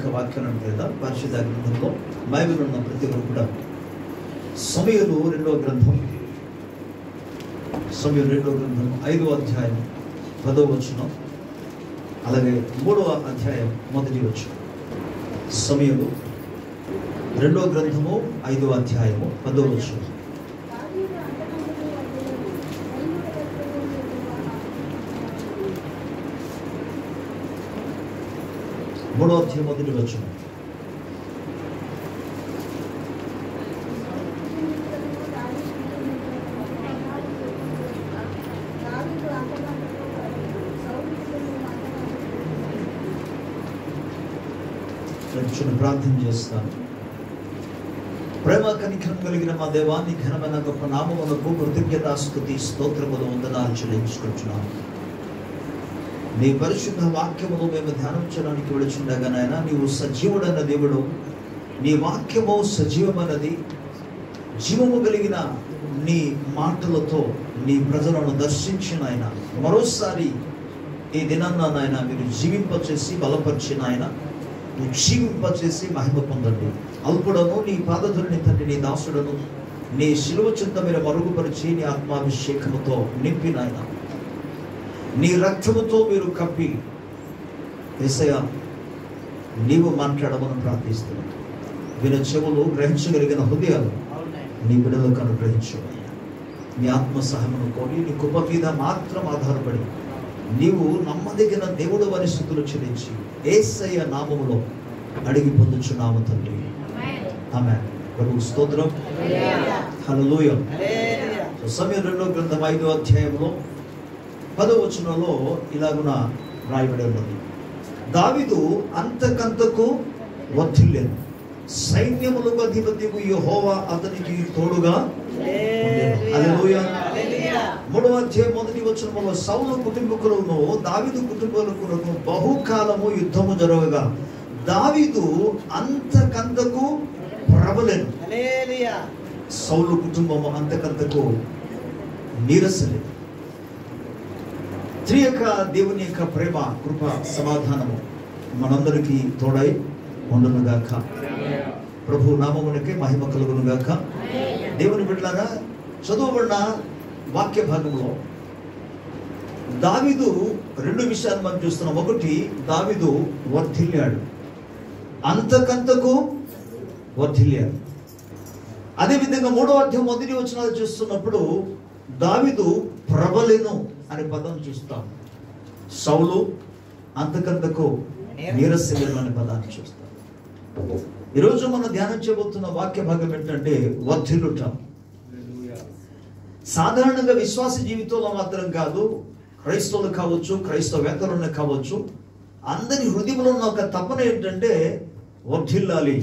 యొక్క వాక్యాలను లేదా పరిశుద్ధ గ్రంథంలో బైబిల్ ఉన్న ప్రతి ఒక్కరు కూడా సమూయేలు 2వ గ్రంథం 5వ అధ్యాయం 10వ వచనం, అలాగే 3వ అధ్యాయం 1వ వచనం. సమూయేలు 2వ గ్రంథము 5వ అధ్యాయము 10వ వచనం. మూడో అధ్యాయం 1వ వచనం. ప్రార్థన చేస్తాను. ప్రేమ కనికరం కలిగిన మా దేవాన్ని ఘనమైన గొప్ప నామమునకు కృతజ్ఞతాస్తుతి స్తోత్రములు వందనాలు చెల్లించుకుంటున్నాము. నీ పరిశుద్ధ వాక్యమును మేము ధ్యానించడానికి వెళుచుండగా నాయన, నీవు సజీవుడైన దేవుడు, నీ వాక్యము సజీవమైనది. జీవము కలిగిన నీ మాటలతో నీ ప్రజలను దర్శించిన ఆయన మరోసారి ఈ దినాన్న నాయన మీరు జీవింపచేసి బలపరిచిన ఆయన జీవింపచేసి మహిమ పొందండి. అల్పుడను నీ పాదధుని తండ్రి నీ దాసుడను నీ శిలువ చింత మీరు మరుగుపరిచి నీ ఆత్మాభిషేకముతో నింపిన ఆయన నీ రక్తముతో మీరు కప్పి యేసయ్యా నీవు మాట్లాడమని ప్రార్థిస్తున్నాను. విన చెవులు గ్రహించగలిగిన హృదయాలు నీ బిడ్డలకు అనుగ్రహించు. నీ ఆత్మ సహాయమును కోరి నీ కృప మీద మాత్రం ఆధారపడి నీవు నమ్మదగిన దేవుడు అని స్తుతులు చెల్లించి యేసయ్య నామములో అడిగి పొందుచున్నాము తండ్రి. ఆమేన్. ప్రభువు స్తోత్రం. హల్లెలూయా. సమూయేలు 2వ గ్రంథం 5వ అధ్యాయంలో 10వ వచనంలో ఇలాగున రాయబడి ఉన్నది. దావీదు అంతకంతకు వర్ధిల్లెను, సైన్యములకు అధిపతియగు యెహోవా అతనికి తోడుగా ఉండెను. హల్లెలూయా. 3వ అధ్యాయం 1వ వచనంలో సౌలు కుటుంబకులను దావీదు కుటుంబకులకు బహుకాలము యుద్ధము జరగగా దావీదు అంతకంతకు ప్రబలెను. హల్లెలూయా. సౌలు కుటుంబము అంతకంతకు నీరసలేదు. త్రియక దేవుని యొక్క ప్రేమ కృప సమాధానము మనందరికీ తోడై ఉండునుగాక. ప్రభు నామమునకే మహిమ కలుగునుగాక. దేవుని బిడ్డలారా, చదువుబడిన వాక్య భాగంలో దావీదు 2 విషయాలు మనం చూస్తున్నాం. ఒకటి, దావీదు వర్ధిల్లాడు, అంతకంతకు వర్ధిల్లాడు. అదేవిధంగా 3వ అధ్యాయం 1వ వచనాలు చూస్తున్నప్పుడు దావీదు ప్రబలెను అనే పదం చూస్తాం. సౌలు అంతకంతకు నీరసలేను అనే పదాన్ని చూస్తాం. ఈరోజు మనం ధ్యానం చేయబోతున్న వాక్య భాగం ఏంటంటే వర్ధిల్లుట. సాధారణంగా విశ్వాస జీవితంలో మాత్రం కాదు, క్రైస్తవులు కావచ్చు, క్రైస్తవేతరులు కావచ్చు, అందరి హృదయంలో ఉన్న ఒక తపన ఏంటంటే వర్ధిల్లాలి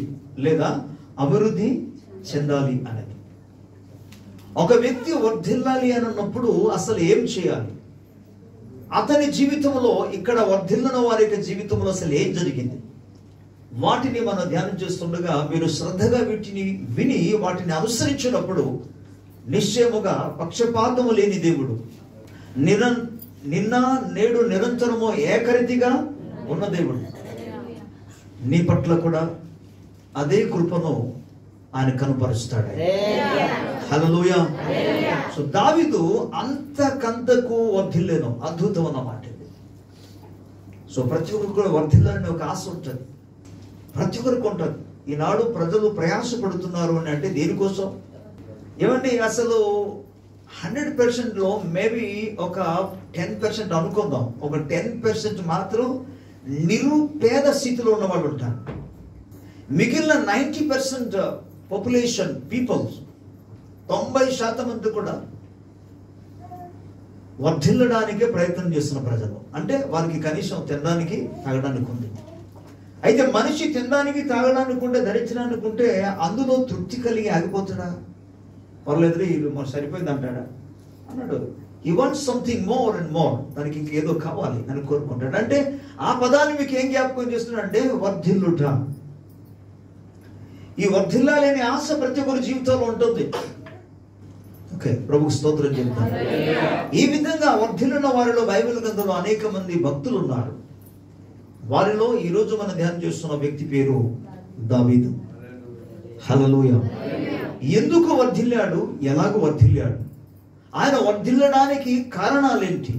లేదా అభివృద్ధి చెందాలి అనేది. ఒక వ్యక్తి వర్ధిల్లాలి అని అన్నప్పుడు అసలు ఏం చేయాలి? అతని జీవితంలో ఇక్కడ వర్ధిల్లిన వారి యొక్క జీవితంలో అసలు ఏం జరిగింది? వాటిని మనం ధ్యానం చేస్తుండగా మీరు శ్రద్ధగా వీటిని విని వాటిని అనుసరించినప్పుడు నిశ్చయముగా పక్షపాతము లేని దేవుడు, నిన్న నేడు నిరంతరము ఏకరీతిగా ఉన్న దేవుడు నీ పట్ల కూడా అదే కృపను ఆయన కనుపరుస్తాడు. హల్లెలూయా. సో దావీదు అంతకంతకు వర్ధిల్లేను. అద్భుతం అన్నమాట ఇది. సో ప్రతి ఒక్కరు కూడా వర్ధిల్లాలని ఒక ఆశ ఉంటుంది, ప్రతి ఒక్కరికి ఉంటుంది. ఈనాడు ప్రజలు ప్రయాసపడుతున్నారు అని అంటే దేనికోసం? ఏమండి, అసలు 100%లో మేబీ ఒక 10% అనుకుందాం, ఒక 10% మాత్రం నిరుపేద స్థితిలో ఉన్న వాళ్ళు ఉంటారు. మిగిలిన 90% పాపులేషన్ పీపుల్స్ 90% మంది కూడా వర్ధిల్లడానికే ప్రయత్నం చేస్తున్న ప్రజలు. అంటే వారికి కనీసం తినడానికి తాగడానికి ఉంది. అయితే మనిషి తినడానికి తాగడానికి ఉంటే, ధరించడానికి ఉంటే అందులో తృప్తి కలిగి ఆగిపోతాడా? పర్లేదు ఇది మరి సరిపోయింది అంటాడా? అన్నాడు. He wants something more and more. దానికి ఇంకేదో కావాలి అని కోరుకుంటాడు. అంటే ఆ పదాన్ని మీకు ఏం జ్ఞాపకం చేస్తున్నాడంటే వర్ధిల్లుట. ఈ వర్ధిల్లాలనే ఆశ ప్రతి ఒక్కరి జీవితంలో ఉంటుంది. ఓకే, ప్రభుకు స్తోత్రం చెప్తాను. ఈ విధంగా వర్ధిల్లిన వారిలో బైబిల్ గ్రంథంలో అనేక మంది భక్తులు ఉన్నారు. వారిలో ఈరోజు మనం ధ్యానం చేస్తున్న వ్యక్తి పేరు దావీదు. హల్లెలూయా. ఎందుకు వర్ధిల్లాడు, ఎలాగ వర్ధిల్లాడు, ఆయన వర్ధిల్లడానికి కారణాలేంటి,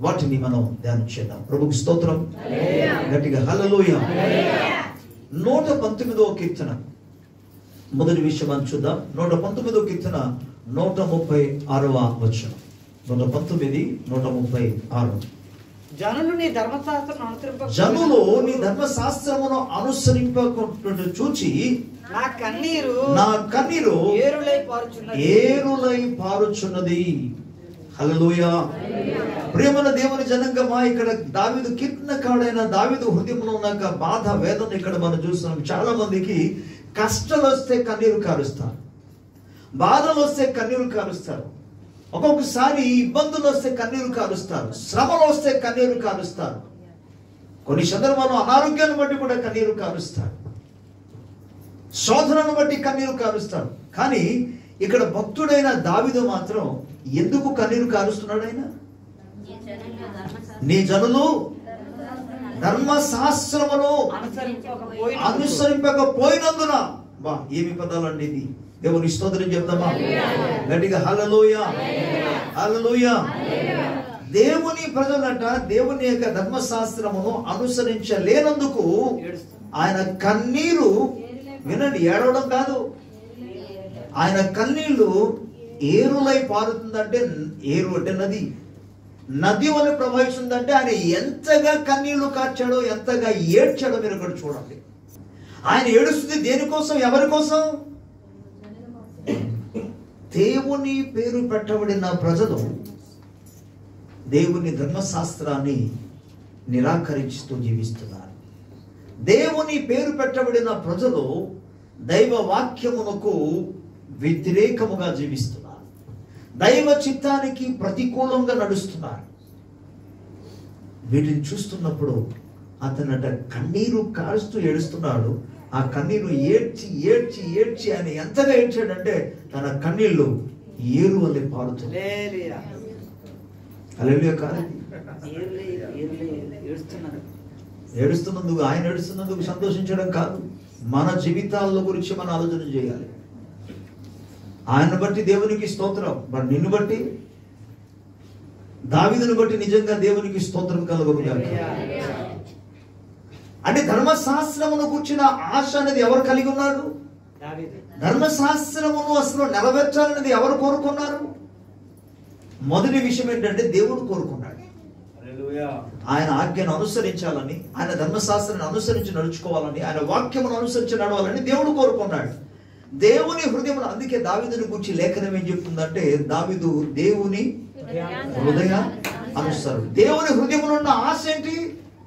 వాటిని మనం ధ్యానం చేద్దాం. ప్రభుకి స్తోత్రం. గట్టిగా హల్లెలూయా. 119వ కీర్తన మొదటి విషయం అని చూద్దాం. 119వ కీర్తన 136వ వచనం. 119, 136. జనులు నీ ధర్మశాస్త్రమును అనుసరింపకుంటుట చూచి నా కన్నీరు ఏరులై పారుచున్నది. హల్లెలూయా. ప్రియమైన దేవుని జనంగమా, ఇక్కడ దావీదు కీర్తనకారుడైన దావీదు హృదయంలో ఉన్న బాధ, వేదన ఇక్కడ మనం చూస్తున్నాం. చాలా మందికి కష్టాలు వస్తే కన్నీరు కారుస్తారు, బాధలు వస్తే కన్నీరు కారుస్తారు, ఒక్కొక్కసారి ఇబ్బందులు వస్తే కన్నీరు కారుస్తారు, శ్రమలు వస్తే కన్నీరు కారుస్తారు, కొన్ని సందర్భాల్లో అనారోగ్యాన్ని బట్టి కూడా కన్నీరు కారుస్తారు, శోధనను బట్టి కన్నీరు కారుస్తారు. కానీ ఇక్కడ భక్తుడైన దావీదు మాత్రం ఎందుకు కన్నీరు కారుస్తున్నాడు? ఆయన నీ జనులు ధర్మశాస్త్రమును అనుసరింపకపోయినందున. బా, ఏమి పదాలండి ఇది! దేవుని స్తోత్రం చెప్తామా గట్టిగా? హల్లెలూయా, హల్లెలూయా. దేవుని ప్రజలట దేవుని యొక్క ధర్మశాస్త్రమును అనుసరించలేనందుకు ఆయన కన్నీరు, వినండి, ఏడవడం కాదు, ఆయన కన్నీళ్లు ఏరులై పారుతుందంటే, ఏరు అంటే నది, నది వల్ల ప్రవహిస్తుందంటే ఆయన ఎంతగా కన్నీళ్లు కార్చాడో, ఎంతగా ఏడ్చాడో మీరు ఇక్కడ చూడండి. ఆయన ఏడుస్తుంది దేనికోసం, ఎవరి కోసం? దేవుని పేరు పెట్టబడిన ప్రజలు దేవుని ధర్మశాస్త్రాన్ని నిరాకరిస్తూ జీవిస్తున్నారు. దేవుని పేరు పెట్టబడిన ప్రజలు దైవ వాక్యమునకు వ్యతిరేకముగా జీవిస్తున్నారు, దైవ చిత్తానికి ప్రతికూలంగా నడుస్తున్నారు. వీటిని చూస్తున్నప్పుడు అతనట కన్నీరు కారుస్తూ ఏడుస్తున్నాడు. ఆ కన్నీరు ఏడ్చి ఏడ్చి ఏడ్చి ఆయన ఎంతగా ఏడ్చాడంటే తన కన్నీళ్లు ఏరు వల్లే పారుతుంది. ఏడుస్తున్నందుకు, ఆయన ఏడుస్తున్నందుకు సంతోషించడం కాదు, మన జీవితాల గురించి మనం ఆలోచన చేయాలి. ఆయన బట్టి దేవునికి స్తోత్రం, మరి నిన్ను బట్టి, దావీదును బట్టి నిజంగా దేవునికి స్తోత్రం కలుగునుగాక. అంటే ధర్మశాస్త్రమును కూర్చిన ఆశ అనేది ఎవరు కలిగి ఉన్నాడు? ధర్మశాస్త్రమును అసలు నెరవేర్చాలనేది ఎవరు కోరుకున్నారు? మొదటి విషయం ఏంటంటే దేవుడు కోరుకున్నాడు. ఆయన ఆజ్ఞను అనుసరించాలని, ఆయన ధర్మశాస్త్రాన్ని అనుసరించి నడుచుకోవాలని, ఆయన వాక్యమును అనుసరించి నడవాలని దేవుడు కోరుకున్నాడు. దేవుని హృదయం. అందుకే దావీదుని గురించి లేఖనం ఏం చెప్తుందంటే, దావీదు దేవుని హృదయ అనుసరుడు. దేవుని హృదయంలో ఉన్న ఆశ ఏంటి?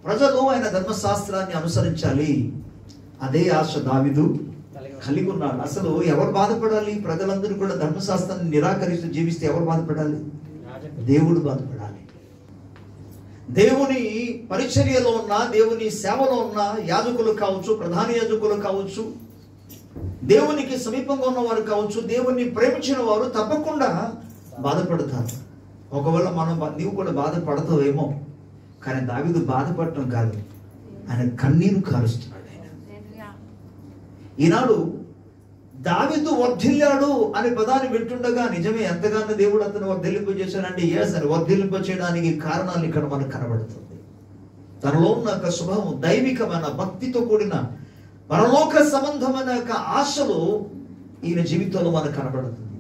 ప్రజలు ఆయన ధర్మశాస్త్రాన్ని అనుసరించాలి. అదే ఆశ దావీదు కలిగి ఉన్నాడు. అసలు ఎవరు బాధపడాలి? ప్రజలందరూ కూడా ధర్మశాస్త్రాన్ని నిరాకరిస్తూ జీవిస్తే ఎవరు బాధపడాలి? దేవుడు బాధపడాలి. దేవుని పరిచర్యలో ఉన్న, దేవుని సేవలో ఉన్న యాజకులు కావచ్చు, ప్రధాన యాజకులు కావచ్చు, దేవునికి సమీపంగా ఉన్నవారు కావచ్చు, దేవుణ్ణి ప్రేమించిన వారు తప్పకుండా బాధపడతారు. ఒకవేళ నీవు కూడా బాధపడతావేమో, కానీ దావీదు బాధపడటం కాదు, ఆయన కన్నీరు కారుస్తున్నాడు. ఆయన ఈనాడు దావీదు వర్ధిల్లాడు అనే పదాన్ని వింటుండగా నిజమే, ఎంతగానో దేవుడు అతను వర్ధిల్లింప చేశాడంటే అని వర్ధిల్లింప చేయడానికి కారణాలు ఇక్కడ మనకు కనబడుతుంది. తనలో ఉన్న ఒక స్వభావం, దైవికమైన భక్తితో కూడిన పరలోక సంబంధమైన యొక్క ఆశలు ఈయన జీవితంలో మనకు కనబడుతుంది.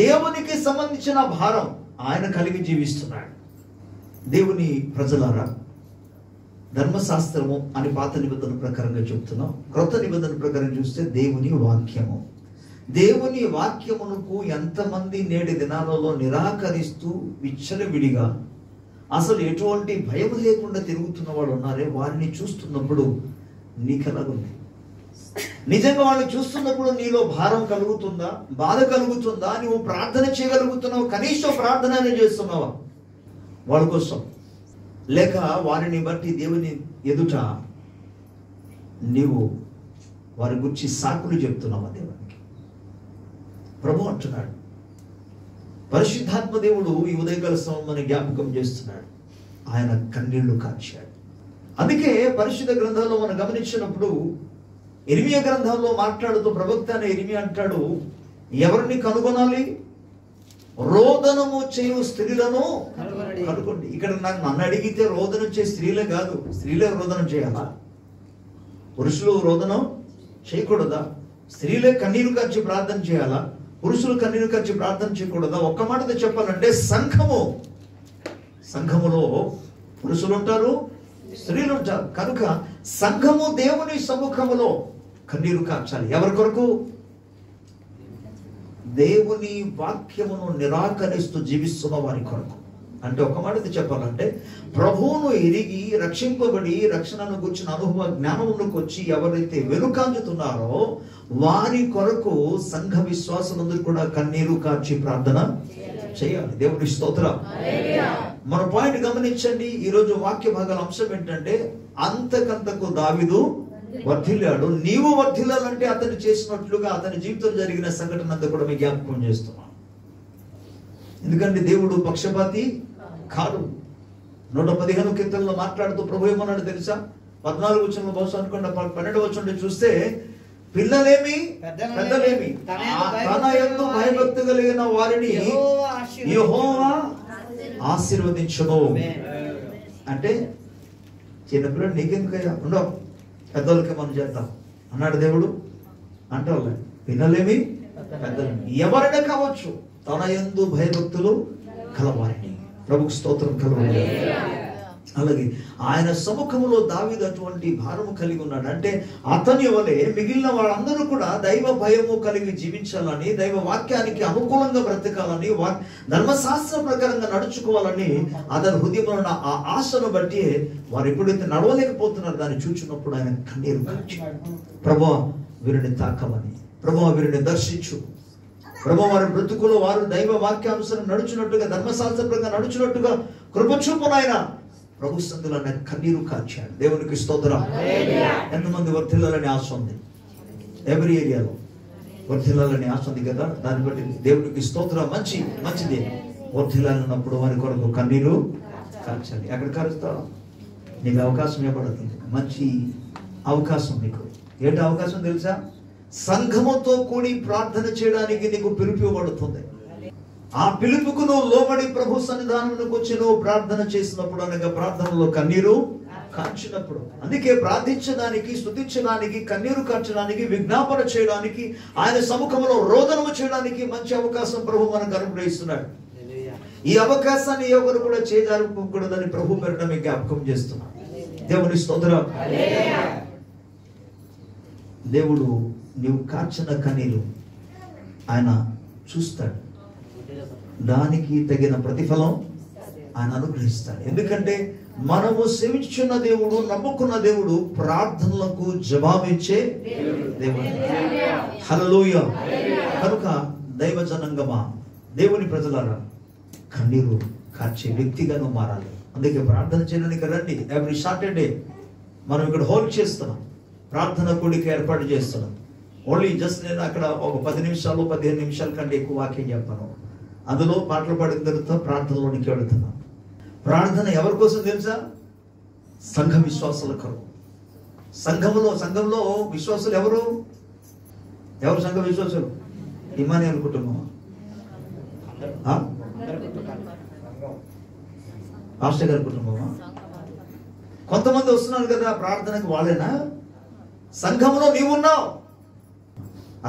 దేవునికి సంబంధించిన భారం ఆయన కలిగి జీవిస్తున్నాడు. దేవుని ప్రజలారా, ధర్మశాస్త్రము అని పాత నిబంధన ప్రకారంగా చెప్తున్నాం. క్రొత్త నిబంధన ప్రకారం చూస్తే దేవుని వాక్యము. దేవుని వాక్యమునకు ఎంతమంది నేటి దినాలలో నిరాకరిస్తూ విచ్చలవిడిగా అసలు ఎటువంటి భయం లేకుండా తిరుగుతున్న వాళ్ళు ఉన్నారే, వారిని చూస్తున్నప్పుడు నీకెలాగుంది? నిజంగా వాళ్ళని చూస్తున్నప్పుడు నీలో భారం కలుగుతుందా, బాధ కలుగుతుందా? నువ్వు ప్రార్థన చేయగలుగుతున్నావు? కనీసం ప్రార్థన చేస్తున్నావా వాళ్ళ కోసం? లేక వారిని బట్టి దేవుని ఎదుట నీవు వారి గురించి సాకులు చెప్తున్నావా దేవునికి? ప్రభు అంటున్నాడు, పరిశుద్ధాత్మ దేవుడు ఈ ఉదయకాల సమయం జ్ఞాపకం చేస్తున్నాడు. ఆయన కన్నీళ్లు కార్చాడు. అందుకే పరిశుద్ధ గ్రంథంలో మనం గమనించినప్పుడు ఇర్మియా గ్రంథంలో మాట్లాడుతూ ప్రవక్త అనే ఇర్మియా అంటాడు, ఎవరిని కనుగొనాలి? రోదనము చేయు స్త్రీలను కనుగొండి. ఇక్కడ నన్ను అడిగితే రోదనం చేయ స్త్రీలే కాదు, స్త్రీలే రోదనం చేయాలా? పురుషులు రోదనం చేయకూడదా? స్త్రీలే కన్నీరు కార్చి ప్రార్థన చేయాలా? పురుషులు కన్నీరు కార్చి ప్రార్థన చేయకూడదా? ఒక్క మాటతో చెప్పాలంటే సంఘములో పురుషులు ఉంటారు, స్త్రీలు ఉంటారు. కనుక సంఘము దేవుని సముఖములో కన్నీరు కార్చాలి. ఎవరి కొరకు? దేవుని వాక్యమును నిరాకరిస్తూ జీవిస్తున్న వారి కొరకు. అంటే ఒక మాటతో చెప్పాలంటే ప్రభువును ఎరిగి రక్షింపబడి రక్షణను గుర్చిన అనుభవ జ్ఞానములకు వచ్చి ఎవరైతే వెనుకాంచుతున్నారో వారి కొరకు సంఘ విశ్వాసులందరూ కూడా కన్నీరు కార్చి ప్రార్థన చేయాలి. దేవుని స్తోత్రం. మన పాయింట్ గమనించండి. ఈరోజు వాక్య భాగాల అంశం ఏంటంటే, అంతకంతకు దావీదు వర్ధిల్లాడు, నీవు వర్ధిల్లాలంటే అతను చేసినట్లుగా అతని జీవితంలో జరిగిన సంఘటన అంతా కూడా మీకు జ్ఞాపకం చేస్తున్నాను. ఎందుకంటే దేవుడు పక్షపాతి కాదు. 115 కీర్తనలో మాట్లాడుతూ ప్రభు ఏమన్నాడు తెలుసా? 14 వచనంలో బహుశా అనుకున్న 12 వచనం చూస్తే, పిల్లలేమి పెద్దలేమి తన యందు భయభక్తి కలిగిన వారిని యెహోవా ఆశీర్వదించును. అంటే చిన్నపిల్లడు నీకెందుకయ్యా, ఉండవు, పెద్దోళ్ళకి మనం చేద్దాం అన్నాడు దేవుడు. అంటే పిల్లలేమి పెద్దలేమి ఎవరైనా కావచ్చు, తన యందు భయభక్తులు కలవారిని. ప్రభుకు స్తోత్రం కలవాలి. అలాగే ఆయన సముఖంలో దావీదు అటువంటి భారము కలిగి ఉన్నాడు. అంటే అతని వలె మిగిలిన వాళ్ళందరూ కూడా దైవ భయము కలిగి జీవించాలని, దైవ వాక్యానికి అనుకూలంగా బ్రతకాలని, ధర్మశాస్త్ర ప్రకారంగా నడుచుకోవాలని అతని హృదయంలో ఉన్న ఆ ఆశను బట్టి వారు ఎప్పుడైతే నడవలేకపోతున్నారో దాన్ని చూచినప్పుడు ఆయన కన్నీరు కార్చి, ప్రభువా వీరిని తాకమని, ప్రభువా వీరిని దర్శించు, ప్రభు వారి బ్రతుకులో వారు దైవ వాక్యానుసారం నడుచున్నట్టుగా, ధర్మశాస్త్రంగా నడుచున్నట్టుగా కృప చూపునాయన ప్రభు సందులో కన్నీరు కార్చాడు. దేవునికి స్తోత్రం. ఎంతమంది వర్ధిల్లాలని ఆశ ఉంది? ఎవరి ఏరియాలో వర్ధిల్లాలని ఆశ ఉంది కదా, దాన్ని బట్టి దేవునికి స్తోత్రం. మంచిది. వర్ధిల్లాలన్నప్పుడు వారి కొరకు కన్నీరు కార్చాలి. ఎక్కడ కారుస్తావు? నీకు అవకాశం ఇవ్వబడుతుంది, మంచి అవకాశం. నీకు ఏంటి అవకాశం తెలుసా? సంఘముతో కూడి ప్రార్థన చేయడానికి నీకు పిలుపు ఇవ్వబడుతుంది. ఆ పిలుపుకు నువ్వు లోబడి ప్రభు సన్నిధానంలోకి వచ్చి నువ్వు ప్రార్థన చేసినప్పుడు, అనగా ప్రార్థనలో కన్నీరు కార్చినప్పుడు. అందుకే ప్రార్థించడానికి, స్తుతించడానికి, కన్నీరు కార్చడానికి, విజ్ఞాపన చేయడానికి, ఆయన సముఖంలో రోదనము చేయడానికి మంచి అవకాశం ప్రభు మనకు అనుగ్రహిస్తున్నాడు. ఈ అవకాశాన్ని ఎవరు కూడా చేయజారుకోకూడదని ప్రభు పేరిట మీకు జ్ఞాపకం చేస్తున్నాడు. దేవుని స్తోత్రం. దేవుడు నీవు కార్చిన కన్నీరు ఆయన చూస్తాడు, దానికి తగిన ప్రతిఫలం ఆయన అనుగ్రహిస్తాడు. ఎందుకంటే మనము సేవించున్న దేవుడు, నమ్ముకున్న దేవుడు ప్రార్థనలకు జవాబిచ్చే దేవుడు. హల్లెలూయా. కనుక దైవ జనాంగమా, దేవుని ప్రజలారా, కన్నీరు కార్చే వ్యక్తిగాను మారాలి. అందుకే ప్రార్థన చేయడానికి రండి. ఎవ్రీ సాటర్డే మనం ఇక్కడ హోల్డ్ చేస్తున్నాం, ప్రార్థన కూడిక ఏర్పాటు చేస్తున్నాం. ఓన్లీ జస్ట్ నేను అక్కడ ఒక 10 నిమిషాలు 15 నిమిషాల కంటే ఎక్కువ వాక్యం చెప్పాను. అందులో పాటలు పాడిన తర్వాత ప్రార్థనలోనికి వెళుతున్నాం. ప్రార్థన ఎవరి కోసం తెలుసా? సంఘ విశ్వాసుల కొరకు. సంఘంలో విశ్వాసులు ఎవరు సంఘ విశ్వాసులు? ఇమానుయేలు కుటుంబం, పాస్టర్ గారి కుటుంబమా? కొంతమంది వస్తున్నారు కదా ప్రార్థనకు, వాళ్ళేనా? సంఘంలో నీవున్నావు.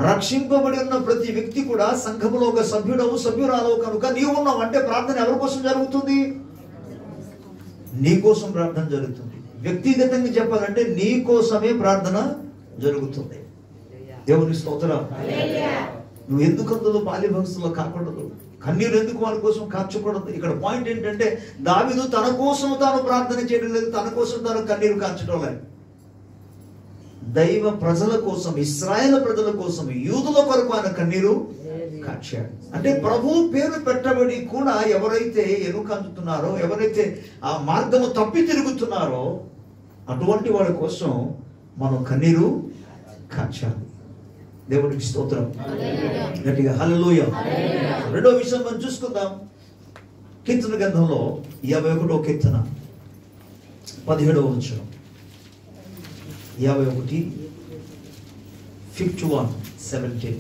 రక్షింపబడి ఉన్న ప్రతి వ్యక్తి కూడా సంఘములో ఒక సభ్యురాలవు కనుక నీవు ఉన్నావు. అంటే ప్రార్థన ఎవరి కోసం జరుగుతుంది? నీ కోసం ప్రార్థన జరుగుతుంది. వ్యక్తిగతంగా చెప్పాలంటే నీ కోసమే ప్రార్థన జరుగుతుంది. దేవుని స్తోత్రం. నువ్వు ఎందుకు అందులో పాలిభక్తుల్లో కాకూడదు? కన్నీరు ఎందుకు వాళ్ళ కోసం కార్చకూడదు? ఇక్కడ పాయింట్ ఏంటంటే దావీదు తన కోసం తాను ప్రార్థన చేయడం లేదు, తన కోసం తాను కన్నీరు కార్చడం లేదు. దైవ ప్రజల కోసం, ఇశ్రాయేల్ ప్రజల కోసం, యూదుల కొరకు ఆయన కన్నీరు కార్చాడు. అంటే ప్రభు పేరు పెట్టబడి కూడా ఎవరైతే ఎనుకందుతున్నారో, ఎవరైతే ఆ మార్గము తప్పి తిరుగుతున్నారో అటువంటి వాడి కోసం మనం కన్నీరు కార్చాలి. దేవునికి స్తోత్రం. గట్టిగా హల్లెలూయా. రెండో విషయం మనం చూసుకుందాం. కీర్తన గ్రంథంలో 51వ కీర్తన 17వ వచనం. 51:17.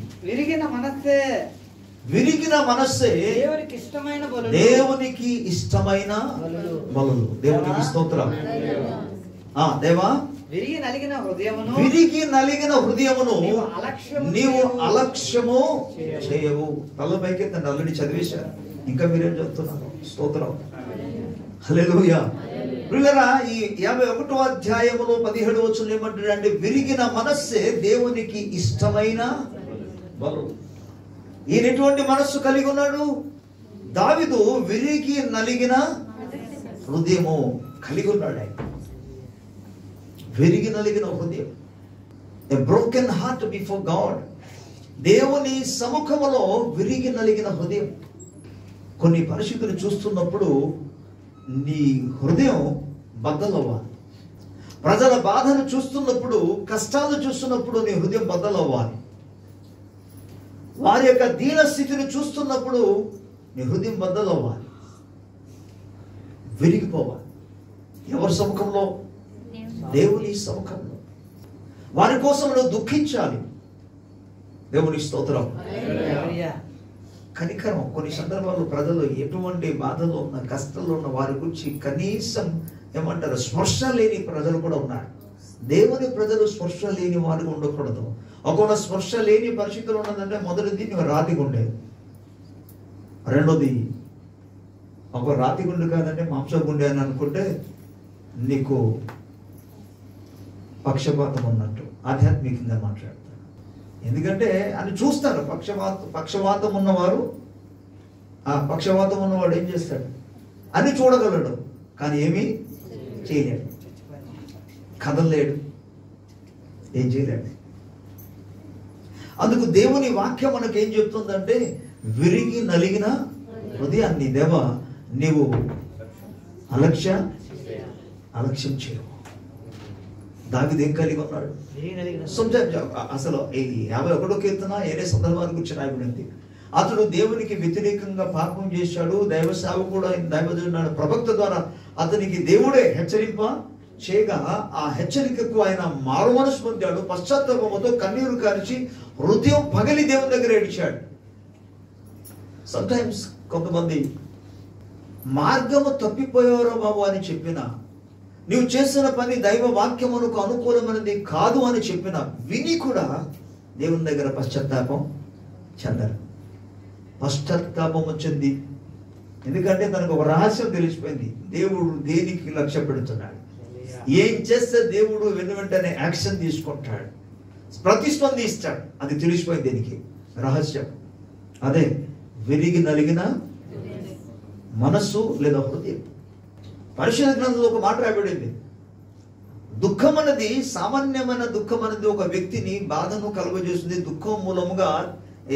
విరిగిన మనస్సే దేవునికి ఇష్టమైన బలులు. దేవునికి స్తోత్రం. దేవా, విరిగి నలిగిన హృదయమును నీవు అలక్ష్యము చేయవు. తల పైకెత్తండి, ఆల్రెడీ చదివేశారు, ఇంకా మీరేం చెప్తున్నారు? స్తోత్రం. హల్లెలూయా. ప్రియులారా, ఈ 51వ అధ్యాయములో 17వ వచనం ఏమంటాడంటే, విరిగిన మనస్సే దేవునికి ఇష్టమైన బలు. ఈయన ఎటువంటి మనస్సు కలిగి ఉన్నాడు? దావీదు విరిగి నలిగిన హృదయము కలిగి ఉన్నాడు. ఆయన విరిగి నలిగిన హృదయం, ఎ బ్రోకెన్ హార్ట్ బిఫోర్ గాడ్. దేవుని సముఖములో విరిగి నలిగిన హృదయం. కొన్ని పరిస్థితులు చూస్తున్నప్పుడు నీ హృదయం బద్దలవ్వాలి. ప్రజల బాధను చూస్తున్నప్పుడు, కష్టాలు చూస్తున్నప్పుడు నీ హృదయం బద్దలవ్వాలి. వారి యొక్క దీన స్థితిని చూస్తున్నప్పుడు నీ హృదయం బద్దలవ్వాలి, విరిగిపోవాలి. ఎవరి సముఖంలో? దేవుని సముఖంలో. వారి కోసం నువ్వు దుఃఖించాలి. దేవుని స్తోత్రం. కనికరం. కొన్ని సందర్భాల్లో ప్రజలు ఎటువంటి బాధలో ఉన్న, కష్టంలో ఉన్న వారి గురించి కనీసం ఏమంటారు, స్పర్శ లేని ప్రజలు కూడా ఉన్నారు. దేవుని ప్రజలు స్పర్శ లేని వారికి ఉండకూడదు. ఒకవేళ స్పర్శ లేని పరిస్థితులు ఉన్నదంటే, మొదటిది నువ్వు రాతి గుండె, రెండోది ఒక రాతి గుండె కాదంటే మాంస గుండె అని అనుకుంటే నీకు పక్షపాతం ఉన్నట్టు ఆధ్యాత్మికంగా మాట్లాడతారు. ఎందుకంటే అని చూస్తారు. పక్షవాతం ఉన్నవారు, ఆ పక్షవాతం ఉన్నవాడు ఏం చేస్తాడు? అని చూడగలడు, కానీ ఏమీ చేయలేడు, కదలలేడు, ఏం చేయలేడు. అందుకు దేవుని వాక్యం మనకు ఏం చెప్తుందంటే, విరిగి నలిగిన హృదయాన్ని దేవా నీవు అలక్ష్యం చేయవు. దావీదు ఏం కలిగి ఉన్నాడు? అసలు ఈ 51వ కీర్తన ఏడే సందర్భాల గురించి రాయబడింది. అతడు దేవునికి వ్యతిరేకంగా పాపం చేశాడు. దైవ సేవకుడు, దైవజనుడు ప్రవక్త ద్వారా అతనికి దేవుడే హెచ్చరింప చేయగా, ఆ హెచ్చరికకు ఆయన మారు మనసు పొందాడు. పశ్చాత్తాపంతో కన్నీరు కార్చి హృదయం పగిలి దేవుని దగ్గర ఏడిచాడు. సమ్టైమ్స్ కొంతమంది మార్గము తప్పిపోయారో బాబు అని చెప్పిన, నీవు చేసిన పని దైవ వాక్యమునకు అనుకూలమైనది కాదు అని చెప్పిన విని కూడా దేవుని దగ్గర పశ్చాత్తాపం చెందరు. పశ్చాత్తాపం వచ్చింది ఎందుకంటే తనకు ఒక రహస్యం తెలిసిపోయింది. దేవుడు దేనికి లక్ష్య పెడుతున్నాడు, ఏం చేస్తే దేవుడు వెంటనే యాక్షన్ తీసుకుంటాడు, ప్రతిస్పందిస్తాడు. అది తెలిసిపోయింది దీనికి రహస్యం. అదే విరిగి నలిగిన మనస్సు లేదా హృదయం. పరిశుద్ధ గ్రంథంలో ఒక మాట రాయబడింది, దుఃఖం అనేది, సామాన్యమైన దుఃఖం అనేది ఒక వ్యక్తిని బాధను కలుగజేస్తుంది. దుఃఖం మూలముగా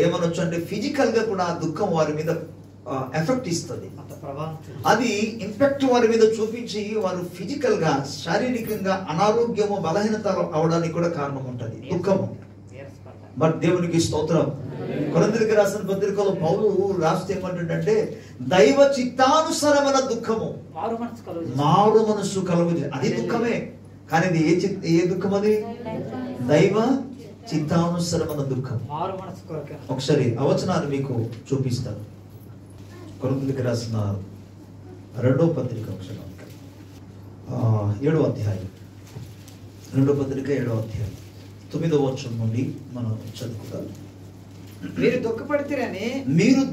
ఏమనొచ్చు అంటే ఫిజికల్ గా కూడా ఆ దుఃఖం వారి మీద ఎఫెక్ట్ ఇస్తుంది. అది ఇంపాక్ట్ వారి మీద చూపించి వారు ఫిజికల్ గా, శారీరకంగా అనారోగ్యము, బలహీనత అవడానికి కూడా కారణం ఉంటుంది దుఃఖము. బట్ దేవునికి స్తోత్రం. కొరింథీయులకు రాసిన పత్రికలో పౌలు రాస్తే ఏమంటుంటే, దైవ చిత్తానుసారమైన దుఃఖము, మారు మనస్సు కలుగు, అది దుఃఖమే. కానీ అది ఏ దుఃఖం? అది దైవ చిత్తానుసారమైన దుఃఖం. ఒకసారి అవచనాన్ని మీకు చూపిస్తాను. కొరింథీయులకు రాసిన 2వ పత్రిక, ఒకసారి 7వ అధ్యాయం, 2వ పత్రిక 7వ అధ్యాయం 9వ వచనం నుండి మనం చదువుకుందాం. మీరు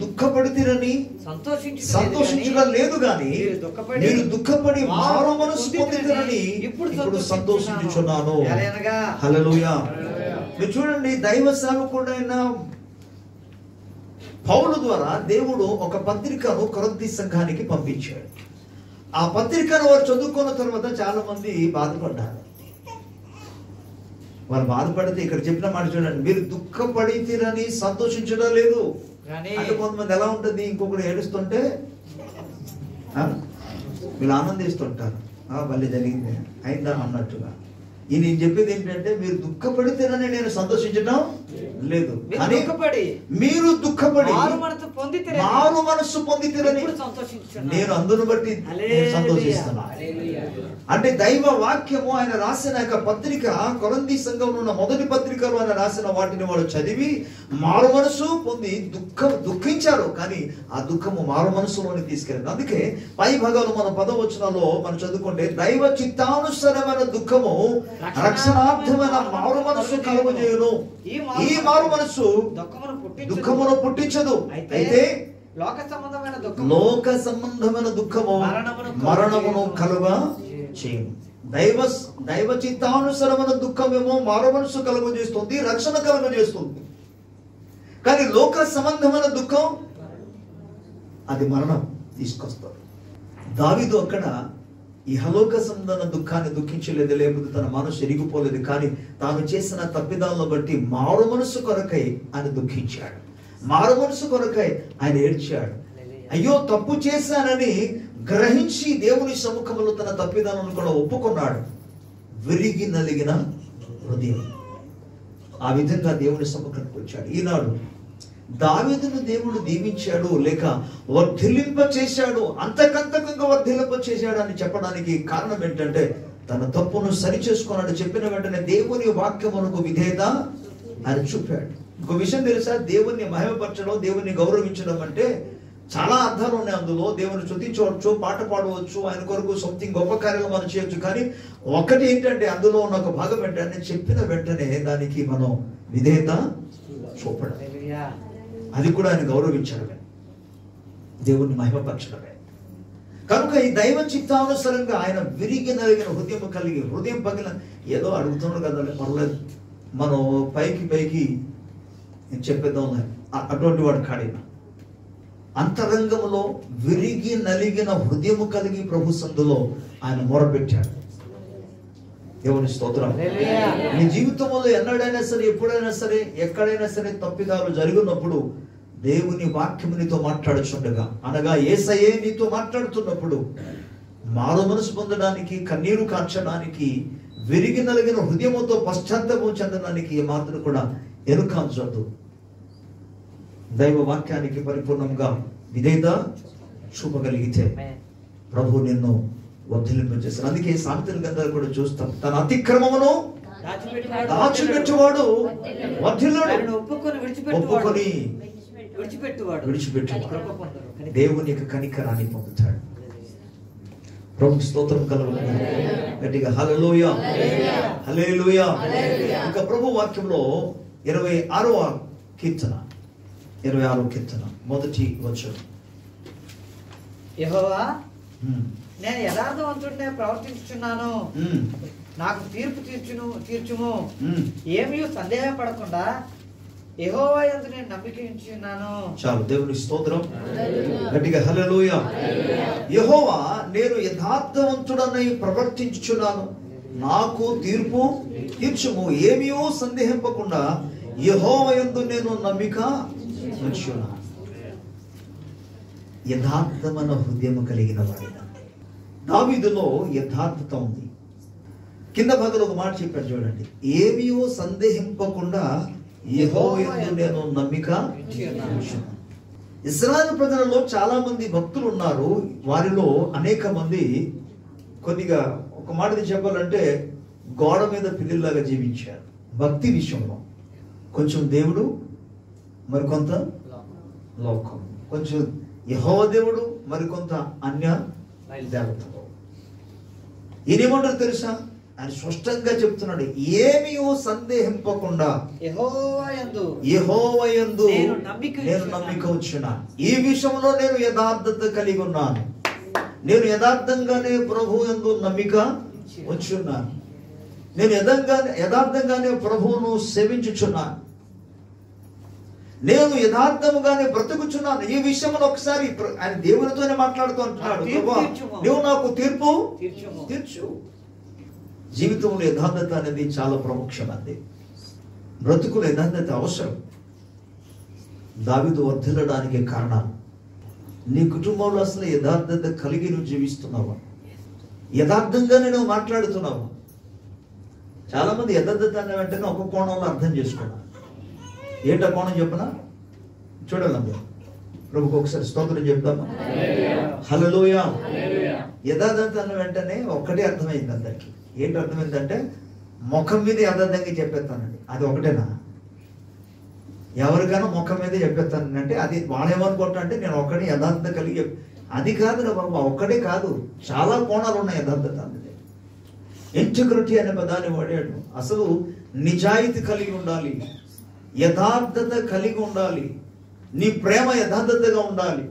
దుఃఖపడితిరని సంతోషించడం లేదు గాని మీరు దుఃఖపడి మారు మనసు పొందితిరని ఇప్పుడు సంతోషించుచున్నాను. హల్లెలూయా. మీరు చూడండి, దైవ సేవకుడైన పౌలు ద్వారా దేవుడు ఒక పత్రికను కొరింథీ సంఘానికి పంపించాడు. ఆ పత్రికను వారు చదువుకున్న తర్వాత చాలా మంది బాధపడ్డారు. వారు బాధపడితే ఇక్కడ చెప్పిన మాట చూడండి, మీరు దుఃఖపడితిరని సంతోషించడం లేదు అంటే కొంతమంది ఎలా ఉంటుంది, ఇంకొకరు ఏడుస్తుంటే వీళ్ళు ఆనందిస్తుంటారు, మళ్ళీ జరిగింది అయిందా అన్నట్టుగా. ఈ నేను చెప్పేది ఏంటంటే మీరు దుఃఖపడితేనని నేను సంతోషించడం లేదు, కానీ మీరు దుఃఖపడి మారు మనస్సు పొందితేనని నేను అందును బట్టి సంతోషిస్తున్నా. అంటే దైవ వాక్యము ఆయన రాసిన యొక్క పత్రిక, కొరింథీ సంఘంలో ఉన్న మొదటి పత్రికలో ఆయన రాసిన వాటిని వాళ్ళు చదివి మారు మనసు పొంది దుఃఖించారు, కానీ ఆ దుఃఖము మారు మనసులోని తీసుకెళ్ళారు. అందుకే పై భాగంలో మన 10వ వచనంలో మనం చదువుకుంటే దైవ చిత్తానుసారమైన దుఃఖము రక్షణార్థమైన మారు మనసు కలుగజేయును. ఈ మారు మనసు దుఃఖమును పుట్టించదు, అయితే లోక సంబంధమైన దుఃఖము మరణమును కలుగ చేయను. దైవ చిత్తానుసరమైన దుఃఖమేమో మారు మనసు కలుగజేస్తుంది, రక్షణ కలుగజేస్తుంది. కానీ లోక సంబంధమైన దుఃఖం అది మరణం తీసుకొస్తుంది. దావీదు అక్కడ ఇహలోక సంబంధమైన దుఃఖాన్ని దుఃఖించలేదు, లేకపోతే తన మనసు ఎరిగిపోలేదు, కానీ తాను చేసిన తప్పిదాలను బట్టి మారు మనసు కొరకై ఆయన దుఃఖించాడు, మారు మనసు కొరకై ఆయన ఏడ్చాడు. అయ్యో తప్పు చేశానని గ్రహించి దేవుని సముఖంలో తన తప్పిదాలను కూడా ఒప్పుకున్నాడు. విరిగి నలిగిన హృదయం, ఆ విధంగా దేవుని సముఖానికి వచ్చాడు. ఈనాడు దావీదును దేవుడు దీవించాడు లేక వర్ధిల్లింప చేశాడు, అంతకంతకంగా వర్ధిల్లింప చేశాడు అని చెప్పడానికి కారణం ఏంటంటే తన తప్పును సరి చేసుకున్నాడు. చెప్పిన వెంటనే దేవుని వాక్యమునకు విధేయత ఆయన చూపాడు. ఇంకో విషయం తెలుసా, దేవుణ్ణి మహిమపరచడం, దేవుణ్ణి గౌరవించడం అంటే చాలా అర్థాలు ఉన్నాయి అందులో. దేవుని స్తుతించవచ్చు, పాట పాడవచ్చు, ఆయన కొరకు సంథింగ్ గొప్ప కార్యాలు మనం చేయొచ్చు. కానీ ఒకటి ఏంటంటే అందులో ఉన్న ఒక భాగం ఏంటంటే చెప్పిన వెంటనే దానికి మనం విధేయత చూపడం, అది కూడా ఆయన గౌరవించడమే, దేవుణ్ణి మహిమపరచడమే. కనుక ఈ దైవ చిత్తానుసారంగా ఆయన విరిగి నలిగిన హృదయం కలిగి, హృదయం పగిలిన ఏదో అడుగుతున్నాడు కదా పర్లేదు, మనం పైకి చెప్పేద్దాం అటువంటి వాడు కాడిన అంతరంగంలో విరిగి నలిగిన హృదయము కలిగి ప్రభు సందులో ఆయన మొరపెట్టాడు. దేవుని స్తోత్రం. నీ జీవితంలో ఎన్నడైనా సరే, ఎప్పుడైనా సరే, ఎక్కడైనా సరే తప్పిదాలు జరిగినప్పుడు దేవుని వాక్యము నీతో మాట్లాడుచుండగా, అనగా యేసయ్యే నీతో మాట్లాడుతున్నప్పుడు మారు మనసు పొందడానికి, కన్నీరు కార్చడానికి, విరిగి నలిగిన హృదయముతో పశ్చాత్తాపం చెందడానికి ఏమాత్రం కూడా ఎరుకాంచొద్దు. దైవ వాక్యానికి పరిపూర్ణంగా విధేయత చూపగలిగితే ప్రభు నిన్ను వర్ధిల్లింపజేస్తాడు. అందుకే సామెతల గ్రంథాలు కూడా చూస్తాం, తన అతిక్రమమును దాచిపెట్టువాడు వర్ధిల్లుడు, ఒప్పుకొని విడిచిపెట్టువాడు దేవుని యొక్క కనికరాన్ని పొందుతాడు. ప్రభు స్తోత్రం కలుగును. గట్టిగా హల్లెలూయా, హల్లెలూయా. ఇంకా ప్రభు వాక్యంలో 26వ కీర్తన, 26వ కీర్తన మొదటి వచనం, యెహోవా నేను యథార్థవంతుడినే ప్రవర్తించుచున్నాను, నాకు తీర్పు తీర్చుము, ఏమీ సందేహపడకుండా యెహోవా యందు నేను నమ్మిక ఉంచుచున్నాను. చాలు, దేవుని స్తోత్రం. గట్టిగా హల్లెలూయా. యెహోవా నేను యథార్థవంతుడనై ప్రవర్తించుచున్నాను, నాకు తీర్పు తీర్చుము, ఏమీ సందేహింపకుండా యెహోవా యందు నేను నమ్మిక ఉంచుచున్నాను. యథార్థమైన హృదయం కలిగిన వాడిన దావీదులో యథార్థత ఉంది. కింద భాగంలో ఒక మాట చెప్పాడు చూడండి, ఏమీ సందేహింపకుండా యెహోవా యందు నేను నమ్మిక ఉంచుచున్నాను. ఇశ్రాయేలు ప్రజలలో చాలా మంది భక్తులు ఉన్నారు, వారిలో అనేక మంది కొద్దిగా ఒక మాటది చెప్పాలంటే గోడ మీద పిల్లిలాగా జీవించారు. భక్తి విషయంలో కొంచెం దేవుడు, మరికొంత లోకం, కొంచెం యెహోవా దేవుడు, మరికొంత అన్య దేవతలు. ఈయనేమంటారు తెలుసా, ఆయన స్పష్టంగా చెప్తున్నాడు, ఏమీ సందేహింపకుండా యెహోవా యందు నేను నమ్మిక ఉంచున్నాను. ఈ విషయంలో నేను యథార్థత కలిగి ఉన్నాను, నేను యథార్థంగానే ప్రభు యందు నమ్మిక ఉంచున్నాను, నేను యథార్థంగానే ప్రభువును సేవించుచున్నాను, నేను యథార్థముగానే బ్రతుకుచున్నాను. ఈ విషయంలో ఒకసారి ఆయన దేవునితోనే మాట్లాడుతూ అంటున్నాడు, నువ్వు నాకు తీర్పు తీర్చు. జీవితంలో యథార్థత అనేది చాలా ప్రాముఖ్యమైనది. బ్రతుకులో యథార్థత అవసరం. దావీదు వర్ధిల్లడానికి కారణం, నీ కుటుంబంలో అసలు యథార్థత కలిగి నువ్వు జీవిస్తున్నావా? యథార్థంగానే నువ్వు మాట్లాడుతున్నావా? చాలా మంది యథార్థత అనే వెంటనే ఒక కోణంలో అర్థం చేసుకున్నారు. ఏంటో కోణం చెప్పనా? చూడాలి ప్రభుకు ఒకసారి స్తోత్రం చెప్తాము. హల్లెలూయా. యథార్థత అన్న వెంటనే ఒక్కటే అర్థమైంది అందరికి. ఏంటి అర్థమైందంటే ముఖం మీద యథార్థంగా చెప్పేస్తానండి, అది ఒకటేనా? ఎవరికైనా ముఖం మీద చెప్పేస్తానంటే అది వాళ్ళేమనుకుంటా అంటే నేను ఒక్కడే యథార్థత కలిగి అది కాదురా బాబా, ఒక్కటే కాదు, చాలా కోణాలు ఉన్నాయి యథార్థత అనేది. ఇంటిగ్రిటీ అనే పదాన్ని వాడాడు. అసలు నిజాయితీ కలిగి ఉండాలి, యథార్థత కలిగి ఉండాలి, నీ ప్రేమ యథార్థతగా ఉండాలి,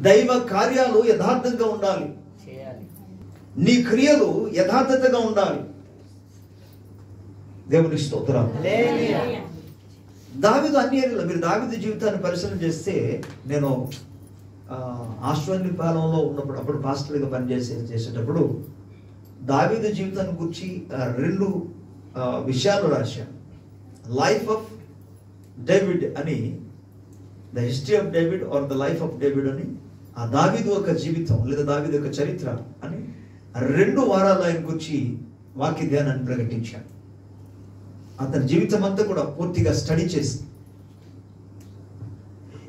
దైవ కార్యాలు యథార్థంగా ఉండాలి, నీ క్రియలు యథార్థతగా ఉండాలి. దేవుని స్తోత్రం. దావీదు అన్ని ఏరియాలో మీరు దావీదు జీవితాన్ని పరిశీలన చేస్తే, నేను ఆశ్వర్య పాలనలో ఉన్నప్పుడు అప్పుడు పాస్టర్గా చేసేటప్పుడు దావీదు జీవితాన్ని గురించి 2 విషయాలు రాశాను. లైఫ్ ఆఫ్ డేవిడ్ అని, the history of David or the life of David అని, ఆ దావీదు యొక్క జీవితం లేదా దావీదు యొక్క చరిత్ర అని 2 వారాలు ఆయన గురించి వాక్య ధ్యానాన్ని ప్రకటించాను. అతని జీవితం అంతా కూడా పూర్తిగా స్టడీ చేసి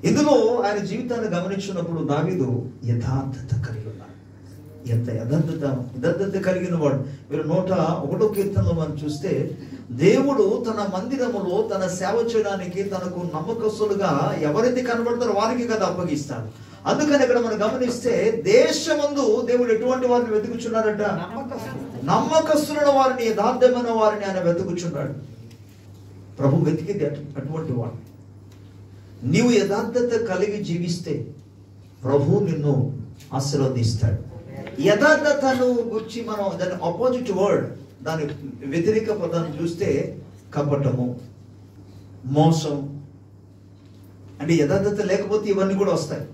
ఇందులో ఆయన జీవితాన్ని గమనించినప్పుడు దావీదు యథార్థత కలిగి ఉన్నాడు. ఎంత యథార్థత కలిగిన వాడు. మీరు 101వ కీర్తనలో మనం చూస్తే, దేవుడు తన మందిరములో తన సేవ చేయడానికి తనకు నమ్మకస్తులుగా ఎవరైతే కనబడతారో వారికి కదా అప్పగిస్తాడు. అందుకని ఇక్కడ మనం గమనిస్తే దేశమందు దేవుడు ఎటువంటి వారిని వెతుకుచున్నారట? నమ్మకస్తులైన వారిని, యథార్థమైన వారిని ఆయన వెతుకుచున్నాడు. ప్రభు వెతికింది అటువంటి వాడు. నీవు యథార్థత కలిగి జీవిస్తే ప్రభు నిన్ను ఆశీర్వదిస్తాడు. యథార్థతను గురించి మనం దాని ఆపోజిట్ వర్డ్, దాని వ్యతిరేక పదాన్ని చూస్తే కపటము, మోసం. అంటే యథార్థత లేకపోతే ఇవన్నీ కూడా వస్తాయి.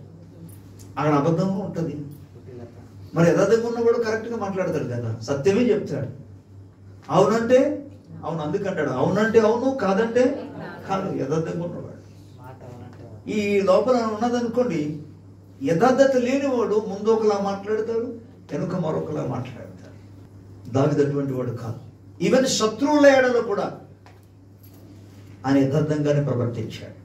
అక్కడ అబద్ధంగా ఉంటుంది. మరి యథార్థంగా ఉన్నవాడు కరెక్ట్గా మాట్లాడతాడు కదా, సత్యమే చెప్తాడు. అవునంటే అవును అందుకంటాడు, అవునంటే అవును, కాదంటే కాదు. యథార్థంగా ఉన్నవాడు. ఈ లోపల ఉన్నదనుకోండి, యథార్థత లేనివాడు ముందు ఒకలా మాట్లాడతాడు, వెనుక మరొకలా మాట్లాడతాడు. దావీదు అటువంటి వాడు కాదు. ఈవెన్ శత్రువుల ఏడలో కూడా ఆయన యథార్థంగానే ప్రవర్తించాడు.